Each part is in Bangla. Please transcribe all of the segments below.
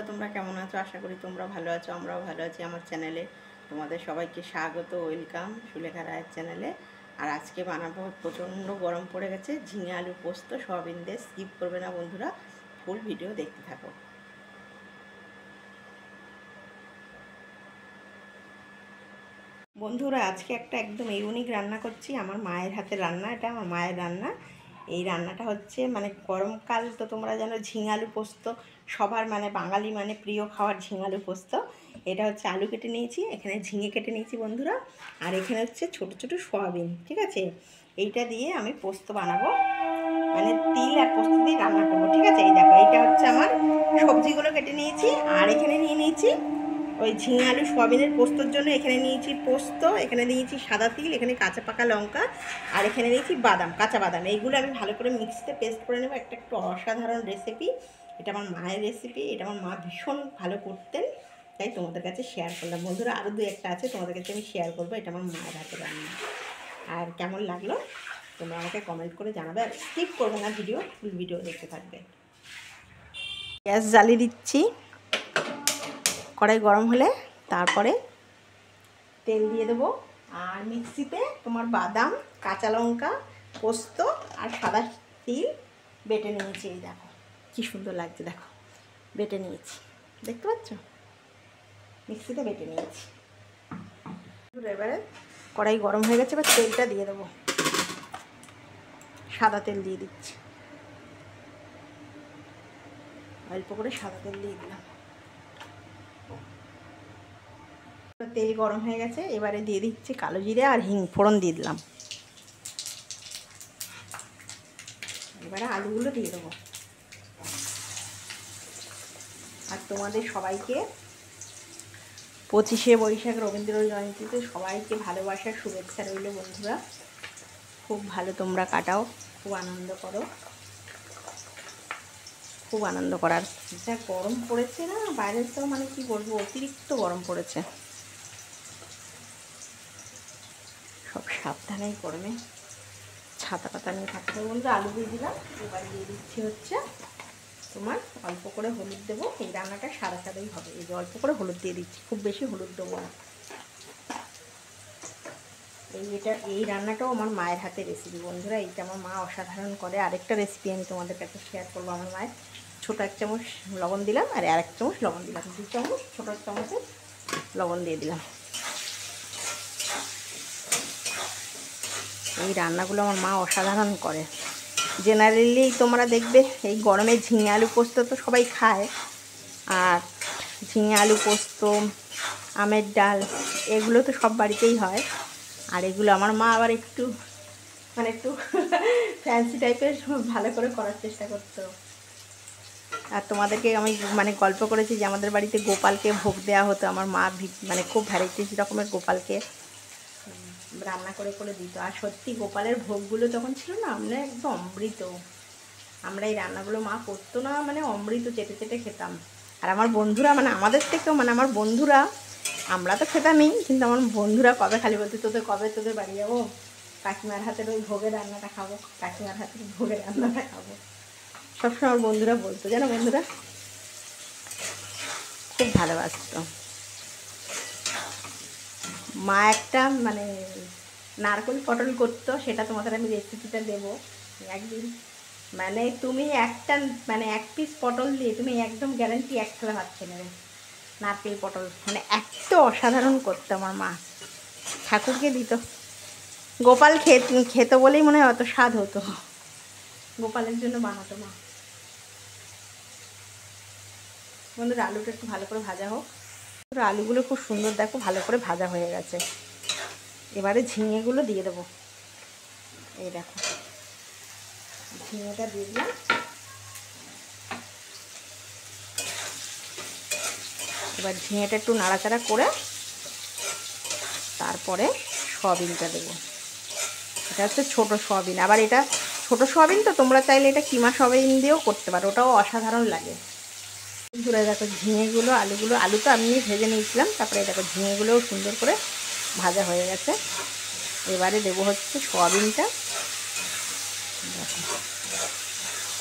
তোমরা কেমন আছো? আশা করি তোমরা ভালো আছো, আমরাও ভালো আছি। আমার চ্যানেলে তোমাদের সবাইকে স্বাগত, ওয়েলকাম সুলেখা রায়ের চ্যানেলে। আর আজকে বানাবো, প্রচণ্ড গরম পড়ে গেছে, ঝিঙে আলু পোস্ত সয়াবিন দিয়ে। স্কিপ করবে না বন্ধুরা, ফুল ভিডিও দেখতে থাকো। বন্ধুরা আজকে একটা একদম ইউনিক রান্না করছি, আমার মায়ের হাতের রান্না। এটা আমার মায়ের রান্না। এই রান্নাটা হচ্ছে মানে গরমকাল তো তোমরা জানো, ঝিঙালু পোস্ত সবার মানে বাঙালি মানে প্রিয় খাবার ঝিঙালু পোস্ত। এটা হচ্ছে আলু কেটে নিয়েছি, এখানে ঝিঙে কেটে নিয়েছি বন্ধুরা, আর এখানে হচ্ছে ছোট ছোট সয়াবিন। ঠিক আছে, এইটা দিয়ে আমি পোস্ত বানাবো, মানে তিল আর পোস্ত দিয়ে রান্না করবো। ঠিক আছে, এই দেখো, এইটা হচ্ছে আমার সবজিগুলো কেটে নিয়েছি। আর এখানে নিয়ে নিয়েছি ওই ঝিঙে আলু সয়াবিনের পোস্তর জন্য এখানে নিয়েছি পোস্ত, এখানে নিয়েছি সাদা তিল, এখানে কাঁচা পাকা লঙ্কা, আর এখানে নিয়েছি বাদাম, কাঁচা বাদাম। এইগুলো আমি ভালো করে মিক্সিতে পেস্ট করে নেবো। একটা একটু অসাধারণ রেসিপি, এটা আমার মায়ের রেসিপি। এটা আমার মা ভীষণ ভালো করতেন, তাই তোমাদের কাছে শেয়ার করলাম বন্ধুরা। আরও দু একটা আছে, তোমাদের কাছে আমি শেয়ার করবো। এটা আমার মায়ের হাতে রান্না। আর কেমন লাগলো তোমরা আমাকে কমেন্ট করে জানাবে, আর স্কিপ করবে না, ভিডিও ফুল ভিডিও দেখতে থাকবে। গ্যাস জ্বালিয়ে দিচ্ছি, কড়াই গরম হলে তারপরে তেল দিয়ে দেবো। আর মিক্সিতে তোমার বাদাম, কাঁচা লঙ্কা, পোস্ত আর সাদা তিল বেটে নিয়েছি। এই দেখো কী সুন্দর লাগছে, দেখো বেটে নিয়েছি, দেখতে পাচ্ছ, মিক্সিতে বেটে নিয়েছি। এবারে কড়াই গরম হয়ে গেছে, এবার তেলটা দিয়ে দেবো। সাদা তেল দিয়ে দিচ্ছি, অল্প করে সাদা তেল দিয়ে দিলাম। তেল গরম হয়ে গেছে, এবারে দিয়ে দিচ্ছি কালো জিরে আর হিং ফোড়ন দিয়ে দিলাম। এবারে আলুগুলো দিয়ে দেবো। আর তোমাদের সবাইকে 25শে বৈশাখ রবীন্দ্র জয়ন্তীতে সবাইকে ভালোবাসার শুভেচ্ছা রইল বন্ধুরা। খুব ভালো তোমরা কাটাও, খুব আনন্দ করো, খুব আনন্দ করার। যা গরম পড়েছে না বাইরে, তো মানে কি বলবো, অতিরিক্ত গরম পড়েছে। সব সাবধানেই করবে, ছাতা পাতা নিয়ে থাকতে হবে বন্ধুরা। আলু দিয়ে দিলাম, এবার দিয়ে দিচ্ছি হচ্ছে তোমার অল্প করে হলুদ দেবো। এই রান্নাটা সাদা সাদাই হবে, এই যে অল্প করে হলুদ দিয়ে দিচ্ছি, খুব বেশি হলুদ দেবো না। এই রান্নাটাও আমার মায়ের হাতে রেসিপি বন্ধুরা। এইটা আমার মা অসাধারণ করে। আরেকটা রেসিপি আমি তোমাদের কাছে শেয়ার করবো আমার মায়ের। ছোটো এক চামচ লবণ দিলাম, আর এক চামচ লবণ দিলাম, 2 চামচ ছোটো চামচের লবণ দিয়ে দিলাম। এই রান্নাগুলো আমার মা অসাধারণ করে। জেনারেলি তোমরা দেখবে এই গরমে ঝিঙে আলু পোস্ত তো সবাই খায়, আর ঝিঙে আলু পোস্ত, আমের ডাল, এগুলো তো সব বাড়িতেই হয়। আর এগুলো আমার মা আবার একটু মানে একটু ফ্যান্সি টাইপের ভালো করে করার চেষ্টা করতো। আর তোমাদেরকে আমি মানে গল্প করেছি যে আমাদের বাড়িতে গোপালকে ভোগ দেওয়া হতো। আমার মা মানে খুব ভ্যারাইটিস রকমের গোপালকে রান্না করে করে দিত। আর সত্যি গোপালের ভোগগুলো তখন ছিল না, আমরা একদম অমৃত। আমরা এই রান্নাগুলো মা করতো না, মানে অমৃত চেটে চেটে খেতাম। আর আমার বন্ধুরা মানে আমাদের থেকেও মানে আমার বন্ধুরা, আমরা তো খেতামই, কিন্তু আমার বন্ধুরা কবে খালি বলতো, তোদের বাড়ি যাবো, কাকিমার হাতের ওই ভোগের রান্নাটা খাবো, কাকিমার হাতের ভোগের রান্নাটা খাবো। সবসময় আমার বন্ধুরা বলতো, জানো বন্ধুরা, খুব ভালোবাসতো। মা একটা মানে নারকেল পটল করতো, সেটা তোমাদের আমি রেসিপিটা দেবো একদিন। মানে তুমি একটা মানে 1 পিস পটল দিয়ে তুমি একদম গ্যারান্টি 1 থালা ভাত খেয়ে নেবে। নারকেল পটল মানে এত অসাধারণ করতো আমার মা, ঠাকুরকে দিত। গোপাল খেত বলেই মনে হয় অত স্বাদ হতো, গোপালের জন্য বানাতো মা। বন্ধুরা আলুটা একটু ভালো করে ভাজা হোক। আলুগুলো খুব সুন্দর দেখো ভালো করে ভাজা হয়ে গেছে। এবারে ঝিঙেগুলো দিয়ে দেবো। এই দেখো ঝিঙেটা দিয়ে দিলাম। এবার ঝিঙেটা একটু নাড়াচাড়া করে তারপরে সয়াবিনটা দেবো। এটা হচ্ছে ছোটো সয়াবিন। আবার এটা ছোটো সয়াবিন তো, তোমরা চাইলে এটা কিমা সয়াবিন দিয়েও করতে পারো, ওটাও অসাধারণ লাগে। ঘুরে দেখো ঝিঙেগুলো, আলু তো আমি ভেজে নিয়েছিলাম, তারপরে দেখো ঝিঙেগুলোও সুন্দর করে ভাজা হয়ে গেছে। এবারে দেবো হচ্ছে সয়াবিনটা। দেখো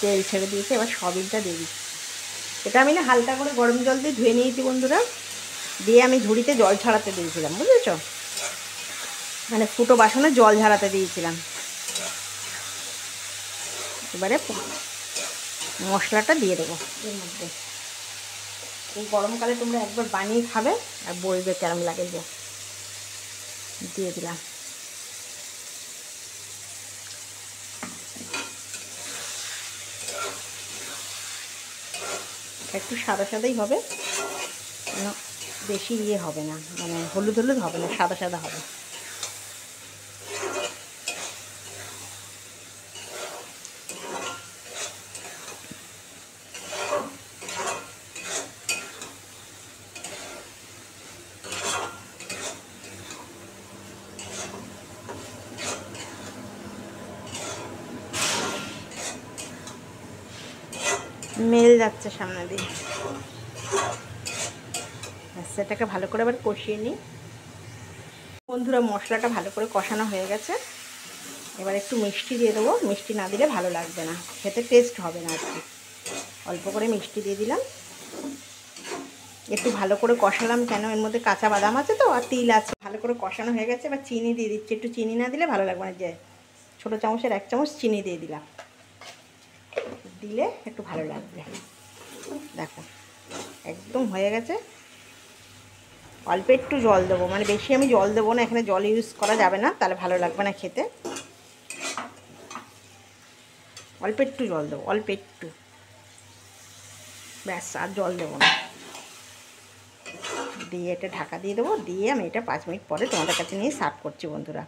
তেল ছেড়ে দিয়েছে, এবার সয়াবিনটা দিয়ে দিচ্ছি। এটা আমি না হালকা করে গরম জল দিয়ে ধুয়ে নিয়েছি বন্ধুরা, দিয়ে আমি ঝুড়িতে জল ছাড়াতে দিয়েছিলাম, বুঝেছ, মানে ফুটো বাসনে জল ঝাড়াতে দিয়েছিলাম। এবারে মশলাটা দিয়ে দেবো এর মধ্যে। এই গরমকালে তোমরা একবার বানিয়ে খাবে আর বলবে কেমন লাগে। যে দিয়ে দিলাম, একটু সাদা সাদাই হবে, বেশি ইয়ে হবে না, মানে হলুদ হলুদ হবে না, সাদা সাদা হবে। মেল যাচ্ছে সামনে দিয়ে, সেটাকে ভালো করে আবার কষিয়ে নিই বন্ধুরা। মশলাটা ভালো করে কষানো হয়ে গেছে, এবার একটু মিষ্টি দিয়ে দেবো। মিষ্টি না দিলে ভালো লাগবে না, খেতে টেস্ট হবে না আর কি। অল্প করে মিষ্টি দিয়ে দিলাম, একটু ভালো করে কষালাম, কেন এর মধ্যে কাঁচা বাদাম আছে তো আর তিল আছে। ভালো করে কষানো হয়ে গেছে, এবার চিনি দিয়ে দিচ্ছি। একটু চিনি না দিলে ভালো লাগবে না, যে ছোটো চামচের 1 চামচ চিনি দিয়ে দিলাম, দিলে একটু ভালো লাগবে। দেখো একদম হয়ে গেছে। অল্প একটু জল দেবো, মানে বেশি আমি জল দেবো না, এখানে জল ইউজ করা যাবে না, তাহলে ভালো লাগবে না খেতে। অল্প একটু জল দেবো, অল্প একটু, ব্যাস, আর জল দেবো না। দিয়ে এটা ঢাকা দিয়ে দেবো, দিয়ে আমি এটা 5 মিনিট পরে তোমাদের কাছে নিয়ে সার্ভ করছি বন্ধুরা।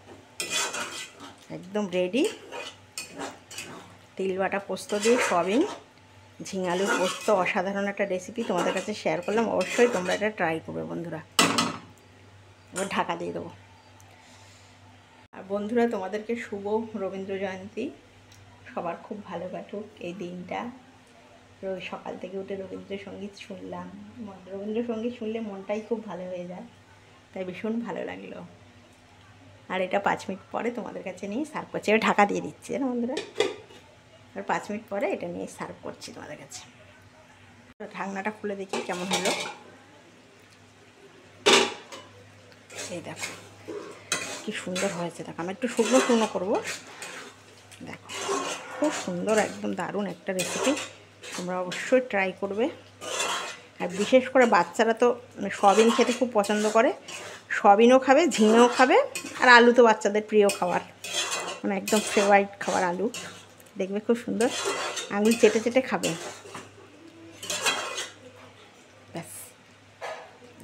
একদম রেডি। তিল বাটা পোস্ত দিয়ে সয়াবিন ঝিঙালুর পোস্ত, অসাধারণ একটা রেসিপি তোমাদের কাছে শেয়ার করলাম। অবশ্যই তোমরা এটা ট্রাই করবে বন্ধুরা। এবার ঢাকা দিয়ে দেবো। আর বন্ধুরা, তোমাদেরকে শুভ রবীন্দ্র জয়ন্তী। সবার খুব ভালো কাটুক এই দিনটা। সকাল থেকে উঠে রবীন্দ্রসঙ্গীত শুনলাম। রবীন্দ্রসঙ্গীত শুনলে মনটাই খুব ভালো হয়ে যায়, তাই ভীষণ ভালো লাগলো। আর এটা 5 মিনিট পরে তোমাদের কাছে নিয়ে সার্ভ করছি। এবার ঢাকা দিয়ে দিচ্ছি না বন্ধুরা, আর 5 মিনিট পরে এটা নিয়ে সার্ভ করছি তোমাদের কাছে। ঢাকনাটা খুলে দেখি কেমন হলো। এই দেখো কি সুন্দর হয়েছে। দেখো আমি একটু শুকনো শুকনো করবো। দেখো খুব সুন্দর, একদম দারুণ একটা রেসিপি। তোমরা অবশ্যই ট্রাই করবে। আর বিশেষ করে বাচ্চারা তো সয়াবিন খেতে খুব পছন্দ করে, সয়াবিনও খাবে, ঝিঙেও খাবে, আর আলু তো বাচ্চাদের প্রিয় খাবার, মানে একদম ফেভারিট খাবার আলু। দেখবে খুব সুন্দর, আঙুল চেটে চেটে খাবে। ব্যাস,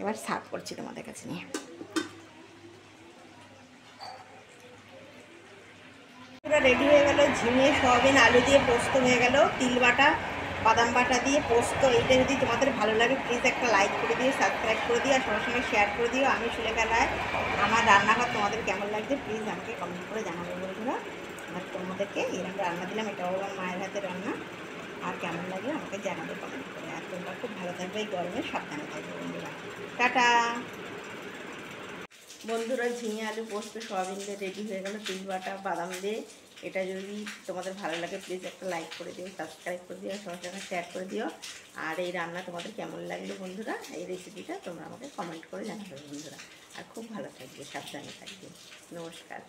এবার সার্ভ করছি তোমাদের কাছে নিয়ে। পুরো রেডি হয়ে গেল। ঝিঙে সয়াবিন আলু দিয়ে পোস্ত হয়ে গেল, তিল বাটা বাদাম বাটা দিয়ে পোস্ত। এইটা যদি তোমাদের ভালো লাগে প্লিজ একটা লাইক করে দিও, সাবস্ক্রাইব করে দিও, আর সবার সঙ্গে শেয়ার করে দিও। আমি সুলেখা রায়। আমার রান্নাঘর তোমাদের কেমন লাগছে প্লিজ আমাকে কমেন্ট করে জানাবে বন্ধুরা। আর তোমাদেরকে এরকম রান্না দিলাম, এটাও আমার মায়ের হাতের রান্না। আর কেমন লাগলো আমাকে জানাবে কমেন্ট করে। আর তোমরা খুব ভালো থাকবে, এই গরমে সাবধানে থাকবে বন্ধুরা। টাটা বন্ধুরা। ঝিঙে আলু পোস্ত সয়াবিন দিয়ে রেডি হয়ে গেল, তিল বাটা বাদাম দিয়ে। এটা যদি তোমাদের ভালো লাগে প্লিজ একটা লাইক করে দিও, সাবস্ক্রাইব করে দিও, সবার সঙ্গে শেয়ার করে দিও। আর এই রান্না তোমাদের কেমন লাগলো বন্ধুরা, এই রেসিপিটা তোমরা আমাকে কমেন্ট করে জানাবে বন্ধুরা। আর খুব ভালো থাকবে, সাবধানে থাকবে। নমস্কার।